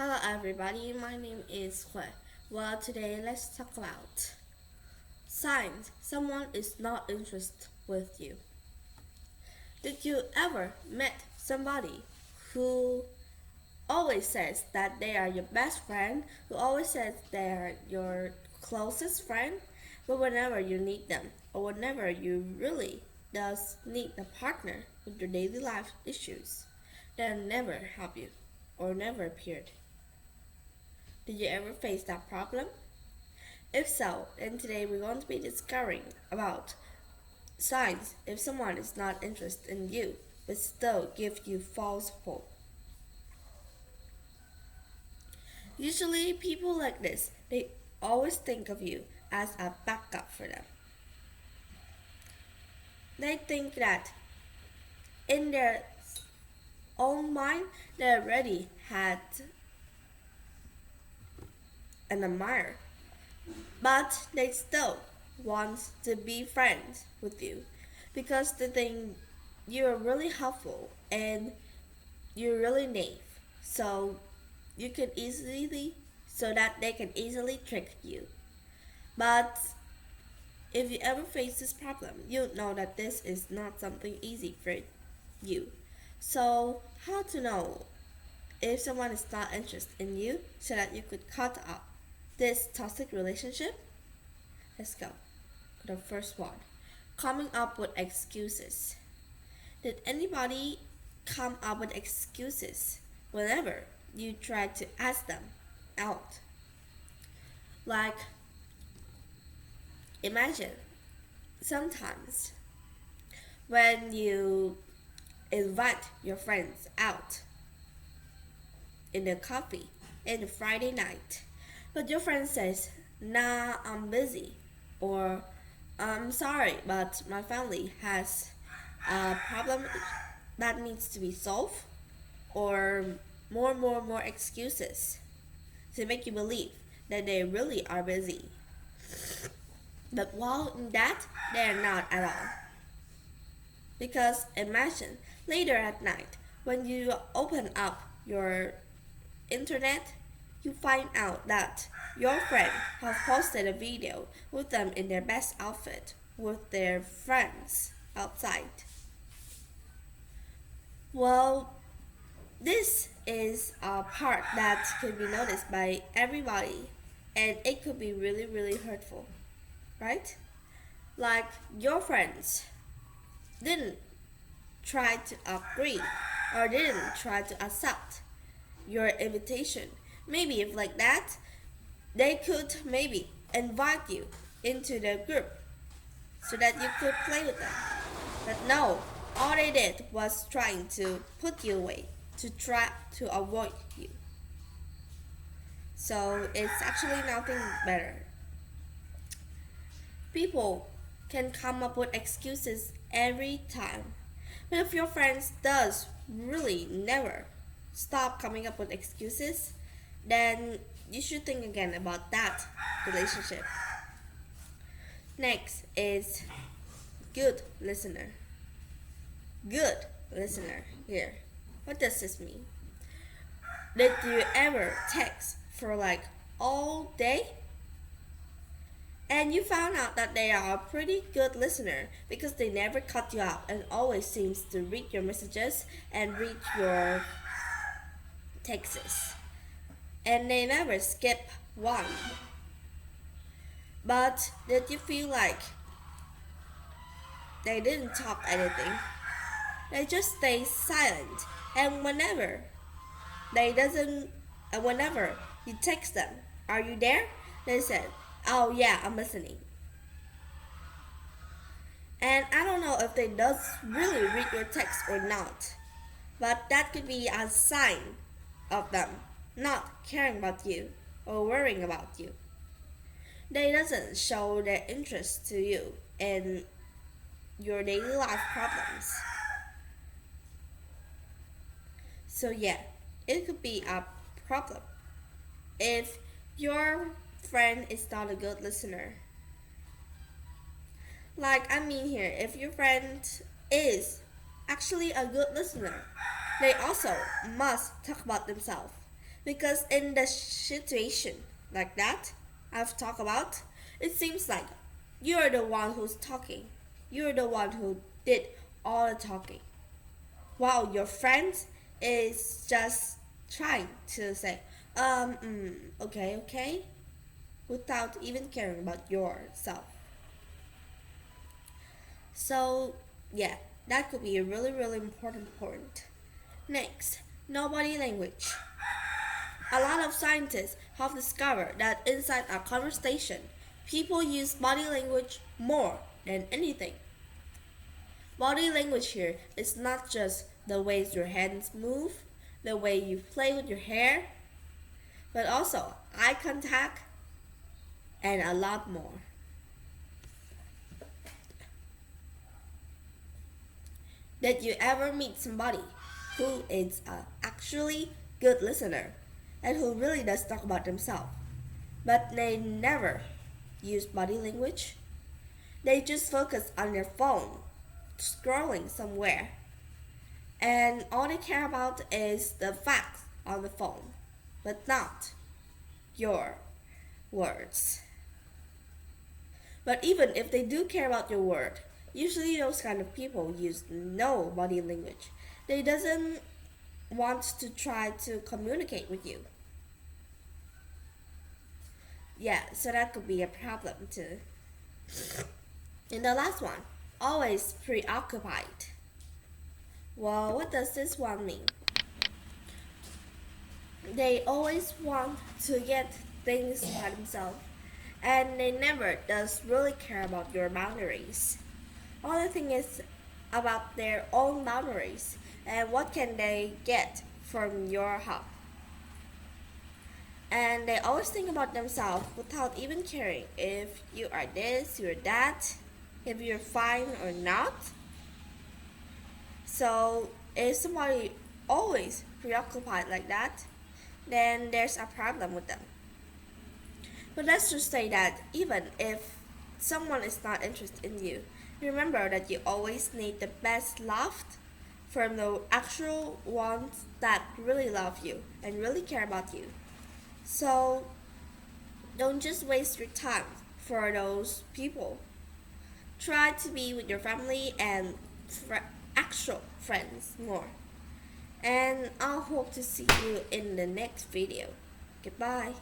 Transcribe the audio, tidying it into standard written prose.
Hello everybody, my name is Hui. Well, today let's talk about signs someone is not interested with you. Did you ever met somebody who always says that they are your best friend, who always says they are your closest friend, but whenever you need them or whenever you really does need a partner with your daily life issues, they never help you or never appeared? Did you ever face that problem? If so, then today we're going to be discovering about signs if someone is not interested in you but still give you false hope. Usually people like this, they always think of you as a backup for them. They think that in their own mind they already had an admirer, but they still want to be friends with you because they think you're really helpful and you're really naive. So you can easily so that they can easily trick you. But if you ever face this problem, you know that this is not something easy for you. So how to know if someone is not interested in you so that you could cut up this toxic relationship? Let's go. The first one, coming up with excuses. Did anybody come up with excuses whenever you try to ask them out? Like, imagine sometimes when you invite your friends out in a coffee in a Friday night, but your friend says, "Nah, I'm busy," or "I'm sorry, but my family has a problem that needs to be solved," or more excuses to make you believe that they really are busy. But while in that, they are not at all. Because imagine later at night when you open up your internet, you find out that your friend has posted a video with them in their best outfit with their friends outside. Well, this is a part that can be noticed by everybody and it could be really hurtful, right? Like your friends didn't try to agree or didn't try to accept your invitation. Maybe if like that, they could maybe invite you into the group so that you could play with them. But no, all they did was trying to put you away, to try to avoid you. So it's actually nothing better. People can come up with excuses every time. But if your friends does really never stop coming up with excuses, then you should think again about that relationship. Next is good listener. Good listener here. What does this mean? Did you ever text for like all day? And you found out that they are a pretty good listener because they never cut you out and always seems to read your messages and read your texts. And they never skip one. But did you feel like they didn't talk anything? They just stay silent and they doesn't whenever you text them, "Are you there?" They said, "Oh yeah, I'm listening." And I don't know if they does really read your text or not, but that could be a sign of them not caring about you or worrying about you. They doesn't show their interest to you in your daily life problems. So yeah, it could be a problem if your friend is not a good listener. Like I mean here, if your friend is actually a good listener, they also must talk about themselves. Because in the situation like that I've talked about, it seems like you're the one who's talking. You're the one who did all the talking. While your friend is just trying to say, okay, okay, without even caring about yourself. So, yeah, that could be a really, really important point. Next, no body language. A lot of scientists have discovered that inside a conversation, people use body language more than anything. Body language here is not just the ways your hands move, the way you play with your hair, but also eye contact and a lot more. Did you ever meet somebody who is a actually good listener and who really does talk about themselves, but they never use body language? They just focus on their phone, scrolling somewhere, and all they care about is the facts on the phone, but not your words. But even if they do care about your word, usually those kind of people use no body language. They doesn't want to try to communicate with you. Yeah, so that could be a problem too. And the last one, always preoccupied. Well, what does this one mean? They always want to get things by themselves, and they never does really care about your boundaries. All the thing is about their own boundaries and what can they get from your help. And they always think about themselves without even caring if you are this, you're that, if you're fine or not. So if somebody always preoccupied like that, then there's a problem with them. But let's just say that even if someone is not interested in you, remember that you always need the best love from the actual ones that really love you and really care about you. So don't just waste your time for those people. Try to be with your family and actual friends more. And I hope to see you in the next video. Goodbye.